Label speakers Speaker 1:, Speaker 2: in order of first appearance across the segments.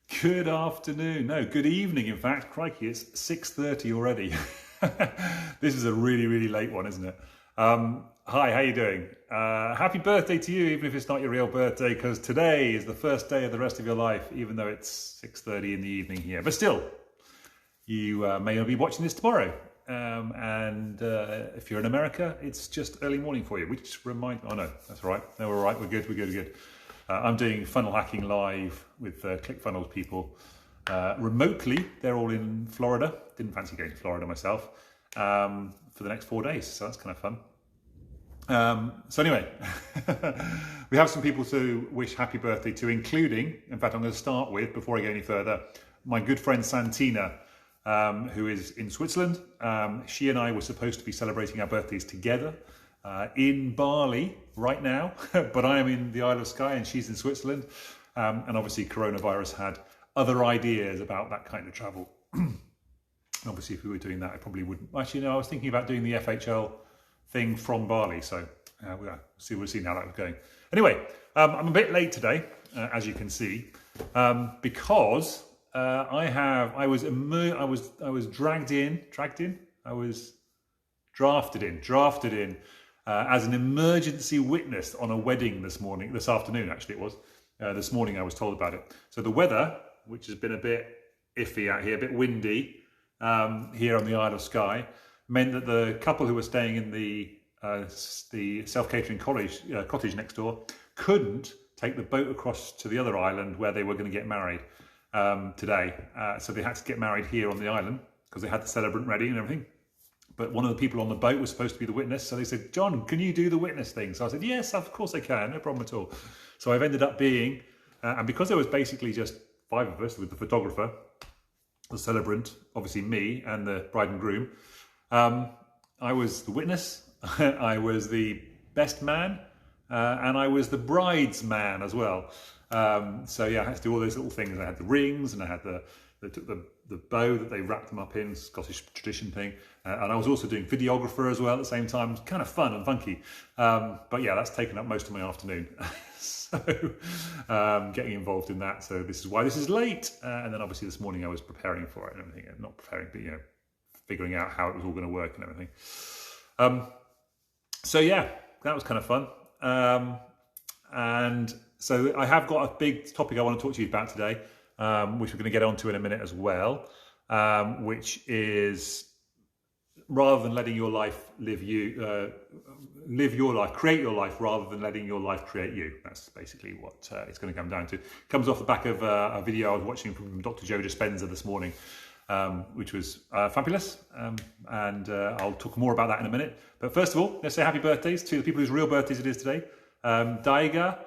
Speaker 1: Good afternoon. No, good evening, in fact. Crikey, it's 6:30 already. This is a really, really late one, isn't it? Hi, how you doing? Happy birthday to you, even if it's not your real birthday, because today is the first day of the rest of your life, even though it's 6:30 in the evening here. But still, you may not be watching this tomorrow. And if you're in America, it's just early morning for you, which reminds me, oh no, that's all right. No, we're all right, we're good, we're good, we're good. I'm doing funnel hacking live with ClickFunnels people remotely. They're all in Florida. Didn't fancy going to Florida myself for the next 4 days, so that's kind of fun. So anyway, we have some people to wish happy birthday to, including, in fact, I'm going to start with, before I go any further, my good friend Santina, who is in Switzerland. She and I were supposed to be celebrating our birthdays together in Bali right now, but I am in the Isle of Skye and she's in Switzerland. And obviously coronavirus had other ideas about that kind of travel. Obviously, if we were doing that, I probably wouldn't. Actually, no, I was thinking about doing the FHL thing from Bali. So we'll see how that was going. Anyway, I'm a bit late today, as you can see, because I was drafted in as an emergency witness on a wedding this afternoon, actually it was. This morning I was told about it. So the weather, which has been a bit iffy out here, a bit windy here on the Isle of Skye, meant that the couple who were staying in the self-catering cottage next door couldn't take the boat across to the other island where they were going to get married today. So they had to get married here on the island because they had the celebrant ready and everything. But one of the people on the boat was supposed to be the witness. So they said, John, can you do the witness thing? So I said, yes, of course I can. No problem at all. So I've ended up being, and because there was basically just 5 of us with the photographer, the celebrant, obviously me and the bride and groom, I was the witness, I was the best man, and I was the bride's man as well. So yeah, I had to do all those little things. I had the rings and I had the bow that they wrapped them up in, Scottish tradition thing. And I was also doing videographer as well at the same time. It was kind of fun and funky. But yeah, that's taken up most of my afternoon. So getting involved in that. So this is why this is late. And then obviously this morning I was preparing for it and everything. Not preparing, but figuring out how it was all going to work and everything. So yeah, that was kind of fun. And so I have got a big topic I want to talk to you about today, which we're going to get onto in a minute as well, which is rather than letting your life live your life, create your life rather than letting your life create you. That's basically what it's going to come down to. It comes off the back of a video I was watching from Dr. Joe Dispenza this morning, which was fabulous. And I'll talk more about that in a minute. But first of all, let's say happy birthdays to the people whose real birthdays it is today. Daiga,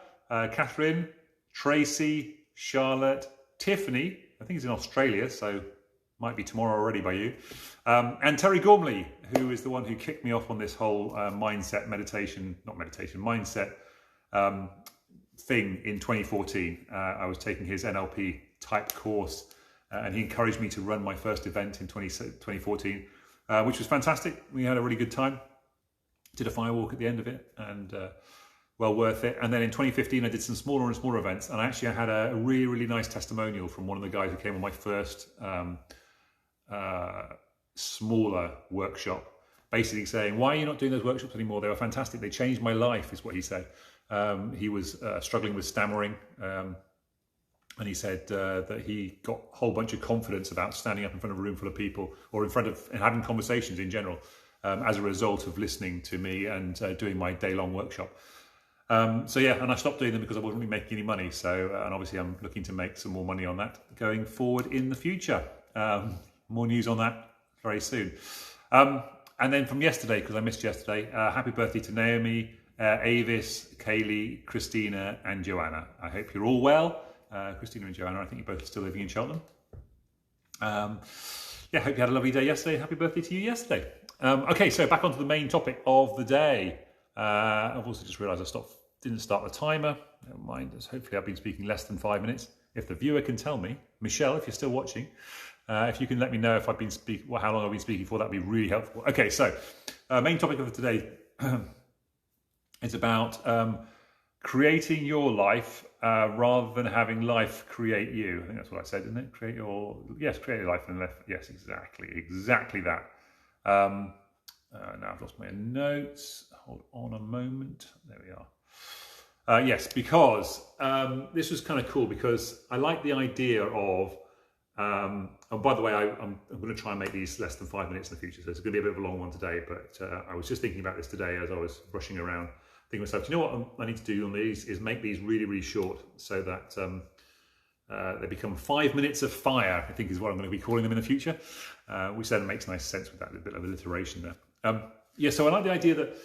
Speaker 1: Catherine, Tracy, Charlotte, Tiffany, I think he's in Australia, so might be tomorrow already by you, and Terry Gormley, who is the one who kicked me off on this whole mindset thing in 2014. I was taking his NLP type course, and he encouraged me to run my first event in 2014, which was fantastic. We had a really good time. Did a firewalk at the end of it, and well worth it. And then in 2015, I did some smaller and smaller events. And actually I had a really, really nice testimonial from one of the guys who came on my first smaller workshop, basically saying, why are you not doing those workshops anymore? They were fantastic. They changed my life, is what he said. He was struggling with stammering. And he said that he got a whole bunch of confidence about standing up in front of a room full of people or in front of and having conversations in general as a result of listening to me and doing my day-long workshop. So yeah, and I stopped doing them because I wasn't really making any money. So, and obviously I'm looking to make some more money on that going forward in the future. More news on that very soon. And then from yesterday, because I missed yesterday, happy birthday to Naomi, Avis, Kaylee, Christina and Joanna. I hope you're all well. Christina and Joanna, I think you're both still living in Cheltenham. Yeah, hope you had a lovely day yesterday. Happy birthday to you yesterday. Okay, so back onto the main topic of the day. I've also just realised didn't start the timer. Never mind. Hopefully I've been speaking less than 5 minutes. If the viewer can tell me, Michelle, if you're still watching, if you can let me know if I've been how long I've been speaking for, that'd be really helpful. Okay, so main topic of today is about creating your life rather than having life create you. I think that's what I said, didn't it? Create your life and life. Yes, exactly that. Now I've lost my notes. Hold on a moment. There we are. Yes, because this was kind of cool because I like the idea of. And by the way, I'm going to try and make these less than 5 minutes in the future, so it's going to be a bit of a long one today. But I was just thinking about this today as I was rushing around, thinking to myself, do you know what I need to do on these is make these really, really short so that they become 5 minutes of fire, I think is what I'm going to be calling them in the future, which then makes nice sense with that little bit of alliteration there. Yeah, so I like the idea that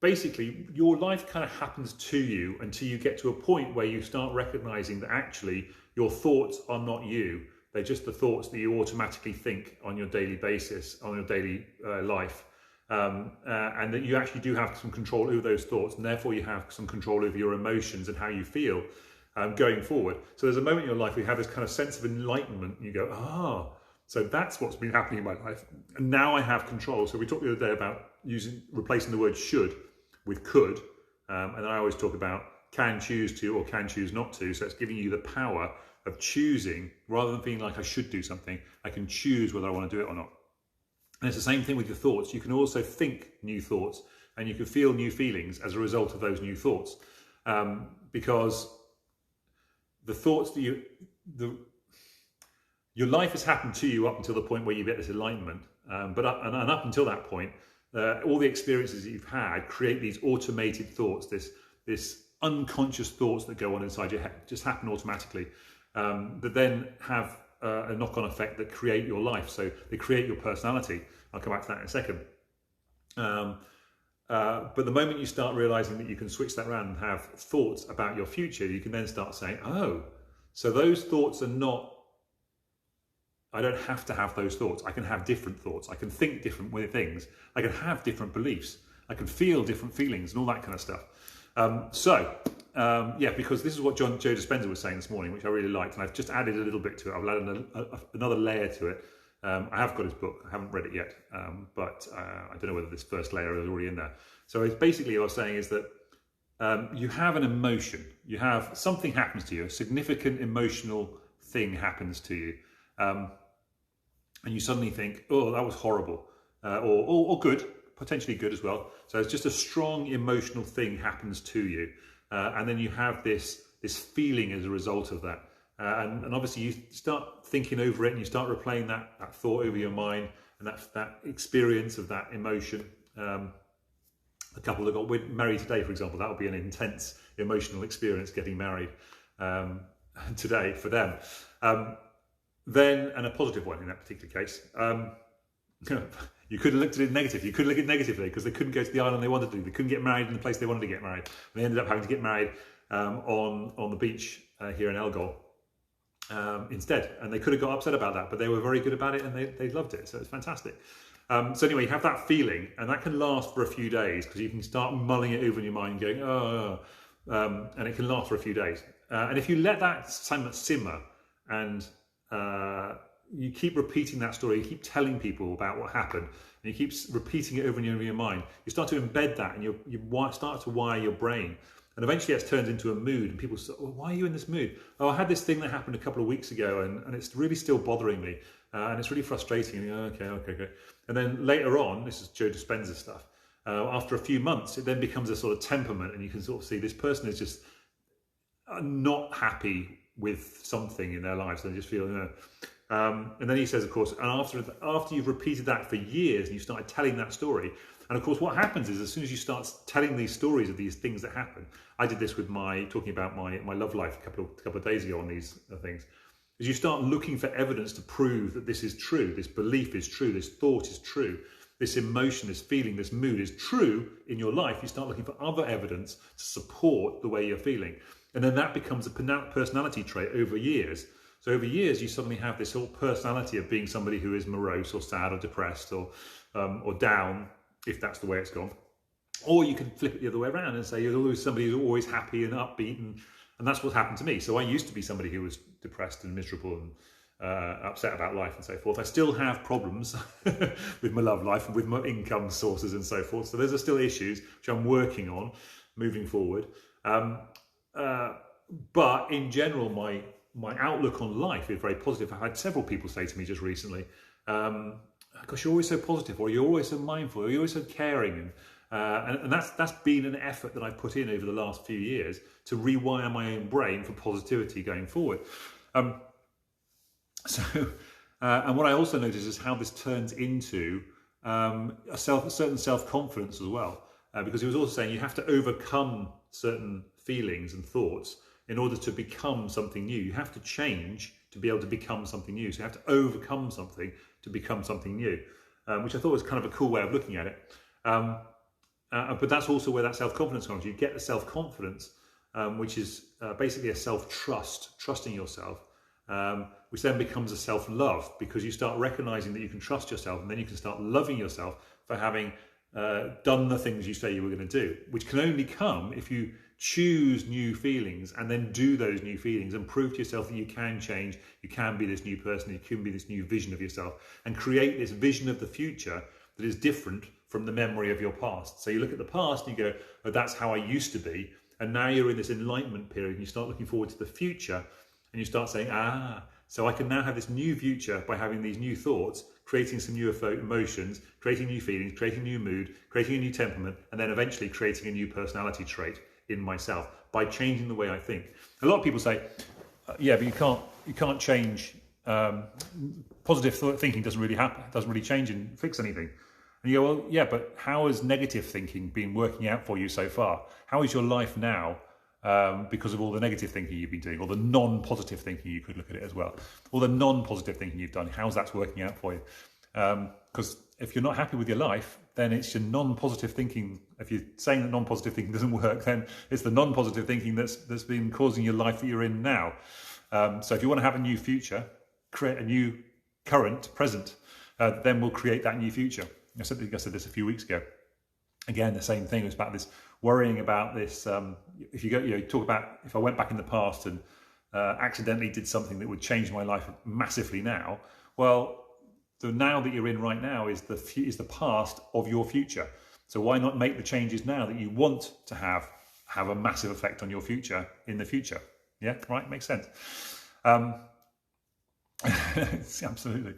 Speaker 1: basically your life kind of happens to you until you get to a point where you start recognizing that actually your thoughts are not you. They're just the thoughts that you automatically think on your daily basis, on your daily life. And that you actually do have some control over those thoughts, and therefore you have some control over your emotions and how you feel going forward. So there's a moment in your life where you have this kind of sense of enlightenment, and you go, so that's what's been happening in my life, and now I have control. So we talked the other day about replacing the word should with could, and I always talk about can choose to or can choose not to. So it's giving you the power of choosing, rather than feeling like I should do something. I can choose whether I want to do it or not. And it's the same thing with your thoughts. You can also think new thoughts, and you can feel new feelings as a result of those new thoughts, because the thoughts that your life has happened to you up until the point where you get this enlightenment, but up until that point, all the experiences that you've had create these automated thoughts, this unconscious thoughts that go on inside your head, just happen automatically, that then have a knock-on effect that create your life. So they create your personality. I'll come back to that in a second. But the moment you start realizing that you can switch that around and have thoughts about your future, you can then start saying, so those thoughts are not, I don't have to have those thoughts. I can have different thoughts. I can think different things. I can have different beliefs. I can feel different feelings and all that kind of stuff. Because this is what Joe Dispenza was saying this morning, which I really liked, and I've just added a little bit to it. I've added another layer to it. I have got his book. I haven't read it yet, but I don't know whether this first layer is already in there. So it's basically what I was saying is that you have an emotion. You have something happens to you, a significant emotional thing happens to you, and you suddenly think, oh, that was horrible, or good, potentially good as well. So it's just a strong emotional thing happens to you. And then you have this feeling as a result of that. And obviously you start thinking over it and you start replaying that thought over your mind and that experience of that emotion. A couple that got married today, for example, that would be an intense emotional experience getting married today for them. Then, and a positive one in that particular case. You could have looked at it negative. You could look at it negatively because they couldn't go to the island they wanted to. They couldn't get married in the place they wanted to get married. And they ended up having to get married on the beach here in Elgol instead. And they could have got upset about that, but they were very good about it and they loved it. So it's fantastic. So anyway, you have that feeling, and that can last for a few days because you can start mulling it over in your mind, going, and it can last for a few days. And if you let that simmer and you keep repeating that story, you keep telling people about what happened, and you keep repeating it over and over in your mind, you start to embed that and you start to wire your brain. And eventually it turns into a mood, and people say, well, why are you in this mood? Oh, I had this thing that happened a couple of weeks ago, and it's really still bothering me, and it's really frustrating. And okay. And then later on, this is Joe Dispenza stuff, after a few months, it then becomes a sort of temperament, and you can sort of see this person is just not happy with something in their lives. They just feel, and then he says, of course, and after you've repeated that for years and you started telling that story, and of course what happens is as soon as you start telling these stories of these things that happen, I did this with talking about my love life a couple of days ago on these things, is you start looking for evidence to prove that this is true, this belief is true, this thought is true, this emotion, this feeling, this mood is true in your life. You start looking for other evidence to support the way you're feeling. And then that becomes a personality trait over years. So over years, you suddenly have this whole personality of being somebody who is morose or sad or depressed or down, if that's the way it's gone. Or you can flip it the other way around and say you're always somebody who's always happy and upbeat, and that's what happened to me. So I used to be somebody who was depressed and miserable and upset about life and so forth. I still have problems with my love life and with my income sources and so forth. So there's still issues which I'm working on moving forward. but in general, my outlook on life is very positive. I've had several people say to me just recently, "Gosh, you're always so positive, or you're always so mindful, or you're always so caring." And that's been an effort that I've put in over the last few years to rewire my own brain for positivity going forward. And what I also notice is how this turns into a certain self-confidence as well. Because he was also saying you have to overcome certain feelings and thoughts in order to become something new. You have to change to be able to become something new. So you have to overcome something to become something new, which I thought was kind of a cool way of looking at it. But that's also where that self-confidence comes. You get the self-confidence, which is basically a self-trust, trusting yourself, which then becomes a self-love, because you start recognizing that you can trust yourself, and then you can start loving yourself for having done the things you say you were going to do, which can only come if you choose new feelings and then do those new feelings and prove to yourself that you can change, you can be this new person, you can be this new vision of yourself, and create this vision of the future that is different from the memory of your past. So you look at the past and you go, oh, that's how I used to be. And now you're in this enlightenment period and you start looking forward to the future, and you start saying, so I can now have this new future by having these new thoughts, creating some new emotions, creating new feelings, creating a new mood, creating a new temperament, and then eventually creating a new personality trait in myself by changing the way I think. A lot of people say, yeah, but you can't change. Positive thinking doesn't really happen, doesn't really change and fix anything. And you go, well, yeah, but how has negative thinking been working out for you so far? How is your life now because of all the negative thinking you've been doing, or the non-positive thinking, you could look at it as well, or the non-positive thinking you've done, how's that working out for you? Because if you're not happy with your life, then it's your non-positive thinking. If you're saying that non-positive thinking doesn't work, then it's the non-positive thinking that's been causing your life that you're in now. So if you want to have a new future, create a new present, then we'll create that new future. I said this a few weeks ago. Again, the same thing. It was about this worrying about this. If you go, talk about if I went back in the past and accidentally did something that would change my life massively now. Well, the now that you're in right now is the past of your future. So why not make the changes now that you want to have a massive effect on your future in the future? Yeah, right. Makes sense. Absolutely.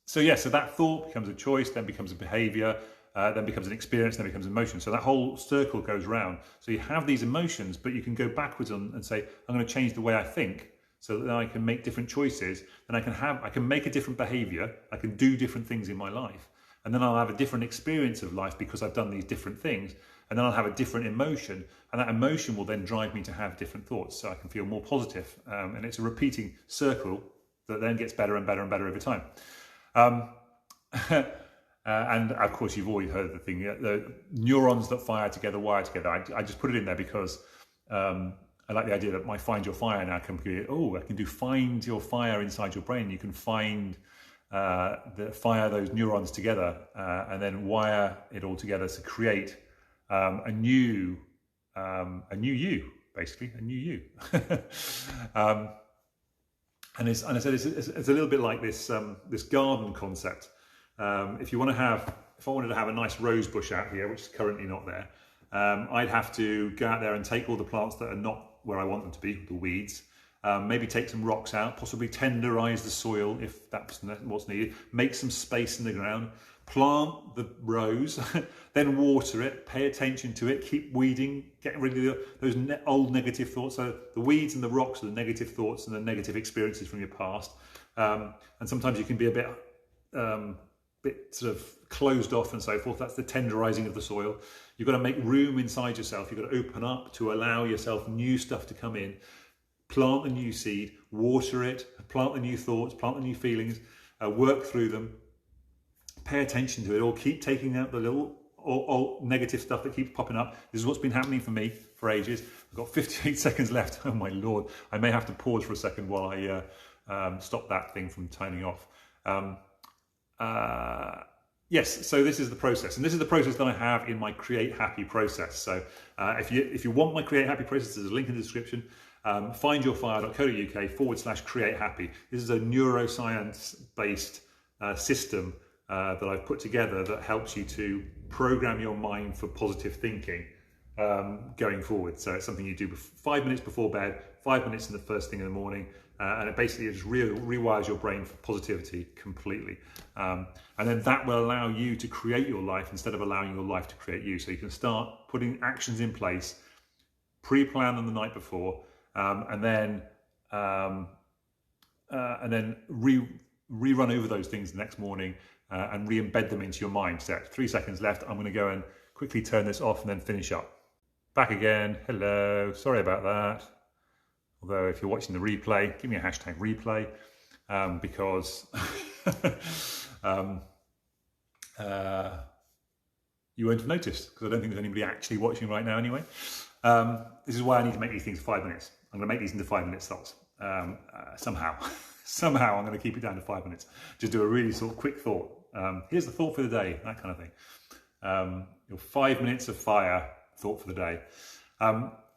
Speaker 1: So that thought becomes a choice, then becomes a behavior, then becomes an experience, then becomes emotion. So that whole circle goes round. So you have these emotions, but you can go backwards and say, I'm going to change the way I think so that I can make different choices. Then I can make a different behavior. I can do different things in my life. And then I'll have a different experience of life because I've done these different things. And then I'll have a different emotion. And that emotion will then drive me to have different thoughts so I can feel more positive. And it's a repeating circle that then gets better and better and better over time. And of course, you've already heard the thing, the neurons that fire together wire together. I just put it in there because I like the idea that my Find Your Fire now can be, I can do Find Your Fire inside your brain. You can find fire those neurons together and then wire it all together to create a new you, basically, a new you. And I said it's a little bit like this garden concept. If I wanted to have a nice rose bush out here, which is currently not there, I'd have to go out there and take all the plants that are not where I want them to be, the weeds, maybe take some rocks out, possibly tenderize the soil if that's what's needed, make some space in the ground, plant the rose, then water it, pay attention to it, keep weeding, get rid of those old negative thoughts. So the weeds and the rocks are the negative thoughts and the negative experiences from your past. And sometimes you can be a bit sort of closed off and so forth. That's the tenderizing of the soil. You've got to make room inside yourself. You've got to open up to allow yourself new stuff to come in. Plant the new seed, water it, plant the new thoughts, plant the new feelings, work through them. Pay attention to it, or keep taking out the little or negative stuff that keeps popping up. This is what's been happening for me for ages. I've got 58 seconds left. Oh my Lord. I may have to pause for a second while I stop that thing from turning off. Yes, so this is the process, and this is the process that I have in my Create Happy process. So if you want my Create Happy process, there's a link in the description. findyourfire.co.uk/create happy. This is a neuroscience-based system that I've put together that helps you to program your mind for positive thinking going forward. So it's something you do 5 minutes before bed, 5 minutes in the first thing in the morning, and it basically just rewires your brain for positivity completely. And then that will allow you to create your life instead of allowing your life to create you. So you can start putting actions in place, pre-plan them the night before, and then rerun over those things the next morning and re-embed them into your mind. So 3 seconds left. I'm going to go and quickly turn this off and then finish up. Back again. Hello. Sorry about that. Although if you're watching the replay, give me a hashtag replay because you won't have noticed, because I don't think there's anybody actually watching right now anyway. This is why I need to make these things 5 minutes. I'm going to make these into 5 minute slots somehow. Somehow I'm going to keep it down to 5 minutes. Just do a really sort of quick thought. Here's the thought for the day, that kind of thing. Your 5 minutes of fire thought for the day.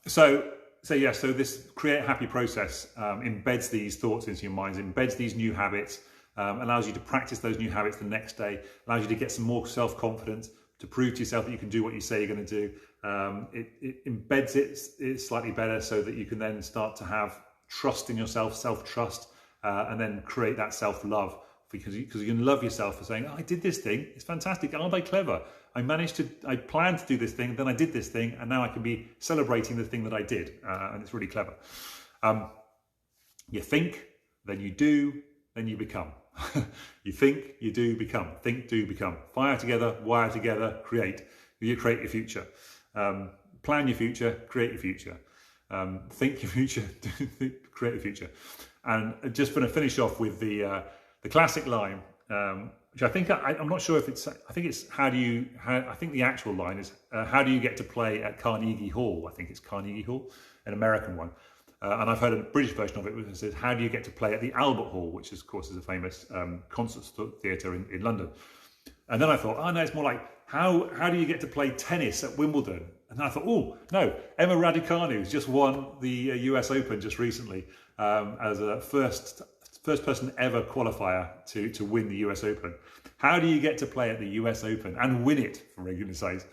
Speaker 1: So this create happy process embeds these thoughts into your minds, embeds these new habits, allows you to practice those new habits the next day, allows you to get some more self-confidence, to prove to yourself that you can do what you say you're going to do. It embeds it slightly better so that you can then start to have trust in yourself, self-trust, and then create that self-love, because you can love yourself for saying, oh, I did this thing, it's fantastic, aren't I clever? I planned to do this thing, then I did this thing, and now I can be celebrating the thing that I did, and it's really clever. You think, then you do, then you become. You think, you do, become. Think, do, become. Fire together, wire together, create. You create your future. Plan your future, create your future. Think your future, create your future. And just going to finish off with the classic line, which I think I'm not sure if it's. I think it's I think the actual line is how do you get to play at Carnegie Hall? I think it's Carnegie Hall, an American one. And I've heard a British version of it which says, how do you get to play at the Albert Hall, which of course is a famous concert theatre in London. And then I thought, oh no, it's more like, how do you get to play tennis at Wimbledon? And then I thought, oh no, Emma Raducanu has just won the US Open just recently as a first person ever qualifier to win the US Open. How do you get to play at the US Open and win it, for regular size?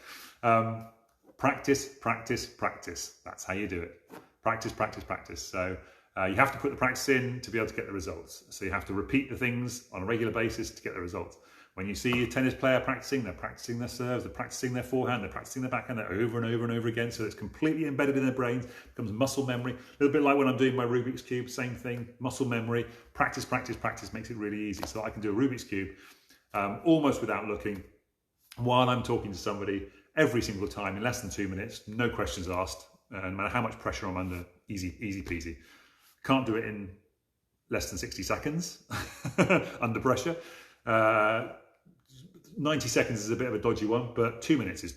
Speaker 1: Practice, practice, practice. That's how you do it. Practice, practice, practice. So you have to put the practice in to be able to get the results. So you have to repeat the things on a regular basis to get the results. When you see a tennis player practicing, they're practicing their serves, they're practicing their forehand, they're practicing their backhand, they're over and over and over again. So it's completely embedded in their brains, becomes muscle memory. A little bit like when I'm doing my Rubik's Cube, same thing, muscle memory. Practice, practice, practice makes it really easy. So I can do a Rubik's Cube almost without looking while I'm talking to somebody every single time in less than 2 minutes, no questions asked. No matter how much pressure I'm under, easy peasy. Can't do it in less than 60 seconds under pressure. 90 seconds is a bit of a dodgy one, but 2 minutes is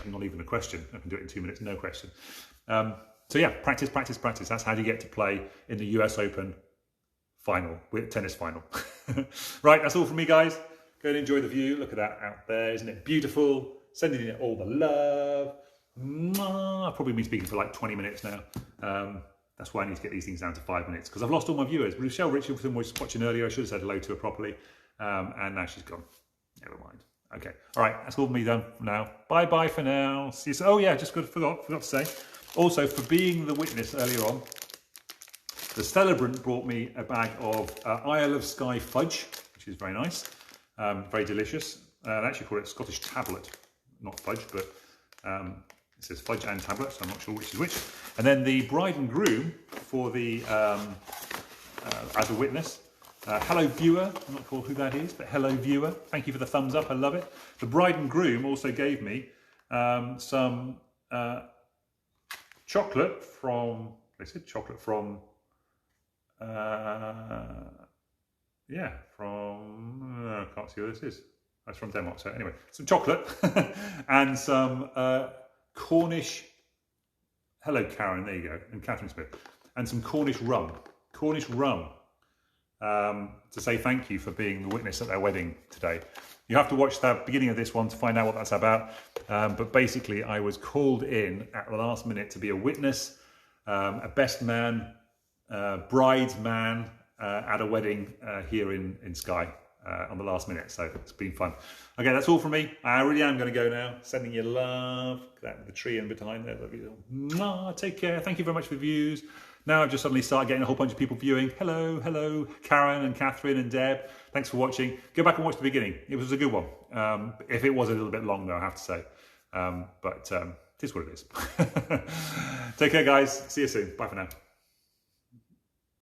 Speaker 1: not even a question. I can do it in 2 minutes, no question. So yeah, practice, practice, practice. That's how you get to play in the US Open final, tennis final. Right, that's all from me, guys. Go and enjoy the view. Look at that out there, isn't it beautiful? Sending you all the love. I've probably been speaking for like 20 minutes now. That's why I need to get these things down to 5 minutes, because I've lost all my viewers. Michelle Richardson was watching earlier. I should have said hello to her properly. And now she's gone. Never mind. Okay. All right. That's all me done for now. Bye-bye for now. See you soon. Oh, yeah. Just forgot to say. Also, for being the witness earlier on, the celebrant brought me a bag of Isle of Skye fudge, which is very nice. Very delicious. They actually call it Scottish tablet. Not fudge, but... it says fudge and tablet, so I'm not sure which is which. And then the bride and groom for the, as a witness. Hello viewer, I'm not sure who that is, but hello viewer. Thank you for the thumbs up, I love it. The bride and groom also gave me some chocolate from, they said chocolate from, I can't see what this is. That's from Denmark, so anyway, some chocolate and some Cornish, hello Karen, there you go, and Catherine Smith, and some Cornish rum, to say thank you for being the witness at their wedding today. You have to watch the beginning of this one to find out what that's about, but basically I was called in at the last minute to be a witness, a best man, bridesman at a wedding here in Skye. on the last minute. So it's been fun. Okay, that's all from me. I really am going to go now. Sending you love. That with the tree in behind there. Take care. Thank you very much for the views. Now I've just suddenly started getting a whole bunch of people viewing. Hello, hello, Karen and Catherine and Deb. Thanks for watching. Go back and watch the beginning. It was a good one. If it was a little bit long though, I have to say. But it is what it is. Take care, guys. See you soon. Bye for now.